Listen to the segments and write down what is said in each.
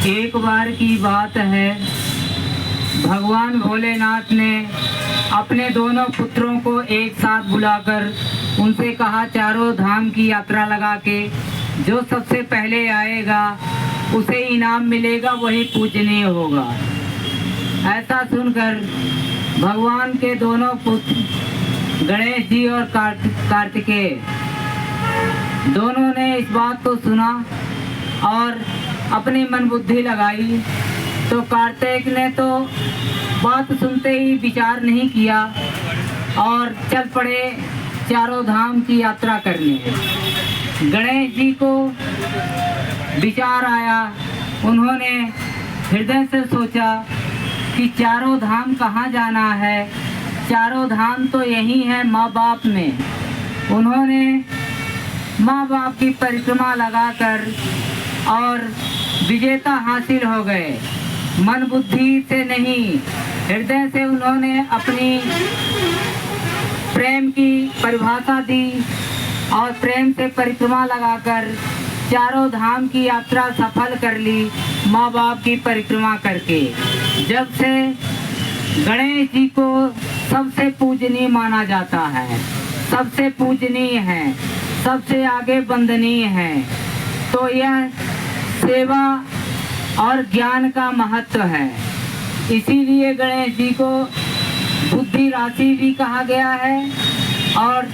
एक बार की बात है, भगवान भोलेनाथ ने अपने दोनों पुत्रों को एक साथ बुलाकर उनसे कहा, चारों धाम की यात्रा लगा के जो सबसे पहले आएगा उसे इनाम मिलेगा, वही पूजनीय होगा। ऐसा सुनकर भगवान के दोनों पुत्र गणेश जी और कार्तिकेय दोनों ने इस बात को सुना और अपनी मन बुद्धि लगाई। तो कार्तिक ने तो बात सुनते ही विचार नहीं किया और चल पड़े चारों धाम की यात्रा करने। गणेश जी को विचार आया, उन्होंने हृदय से सोचा कि चारों धाम कहाँ जाना है, चारों धाम तो यही है माँ बाप में। उन्होंने माँ बाप की परिक्रमा लगाकर और विजेता हासिल हो गए। मन बुद्धि से नहीं, हृदय से उन्होंने अपनी प्रेम की परिभाषा दी और प्रेम से परिक्रमा लगाकर चारों धाम की यात्रा सफल कर ली, माँ बाप की परिक्रमा करके। जब से गणेश जी को सबसे पूजनीय माना जाता है, सबसे पूजनीय है, सबसे आगे वंदनीय है, तो यह सेवा और ज्ञान का महत्व है। इसीलिए गणेश जी को बुद्धि राशि भी कहा गया है और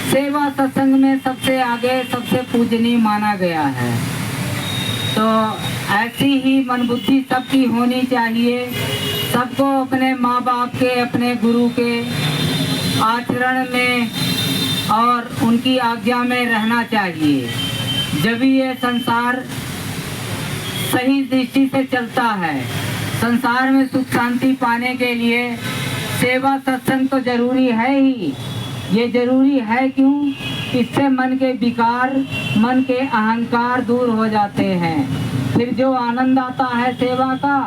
सेवा सत्संग में सबसे आगे, सबसे पूजनीय माना गया है। तो ऐसी ही मन बुद्धि सबकी होनी चाहिए। सबको अपने माँ बाप के, अपने गुरु के आचरण में और उनकी आज्ञा में रहना चाहिए। जब ये संसार सही दृष्टि से चलता है। संसार में सुख शांति पाने के लिए सेवा सत्संग तो जरूरी है ही। ये जरूरी है क्यों? इससे मन के विकार, मन के अहंकार दूर हो जाते हैं। फिर जो आनंद आता है सेवा का,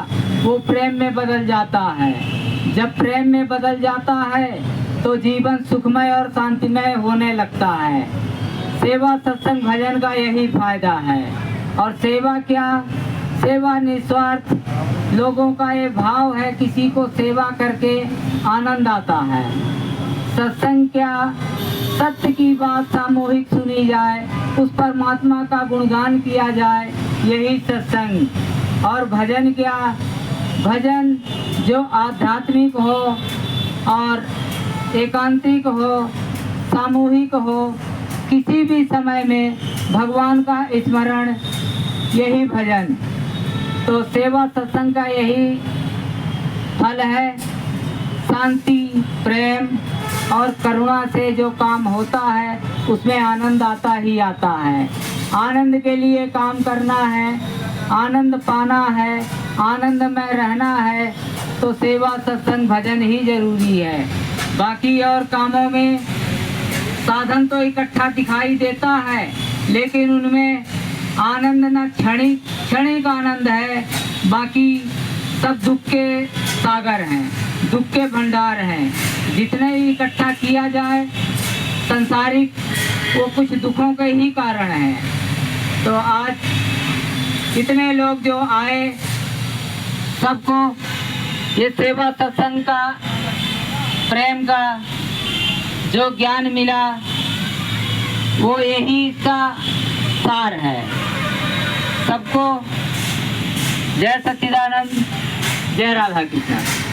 वो प्रेम में बदल जाता है। जब प्रेम में बदल जाता है तो जीवन सुखमय और शांतिमय होने लगता है। सेवा सत्संग भजन का यही फायदा है। और सेवा क्या? सेवा निस्वार्थ लोगों का ये भाव है, किसी को सेवा करके आनंद आता है। सत्संग क्या? सत्य की बात सामूहिक सुनी जाए, उस परमात्मा का गुणगान किया जाए, यही सत्संग। और भजन क्या? भजन जो आध्यात्मिक हो और एकांतिक हो, सामूहिक हो, किसी भी समय में भगवान का स्मरण, यही भजन। तो सेवा सत्संग का यही फल है। शांति, प्रेम और करुणा से जो काम होता है उसमें आनंद आता ही आता है। आनंद के लिए काम करना है, आनंद पाना है, आनंद में रहना है, तो सेवा सत्संग भजन ही जरूरी है। बाकी और कामों में साधन तो इकट्ठा दिखाई देता है, लेकिन उनमें आनंद न क्षणिक आनंद है। बाकी सब दुख के सागर हैं, दुख के भंडार हैं। जितने भी इकट्ठा किया जाए संसारिक, वो कुछ दुखों के ही कारण हैं। तो आज इतने लोग जो आए, सबको ये सेवा सत्संग का, प्रेम का जो ज्ञान मिला, वो यही इसका सार है। सबको जय सच्चिदानंद, जय राधा कृष्ण।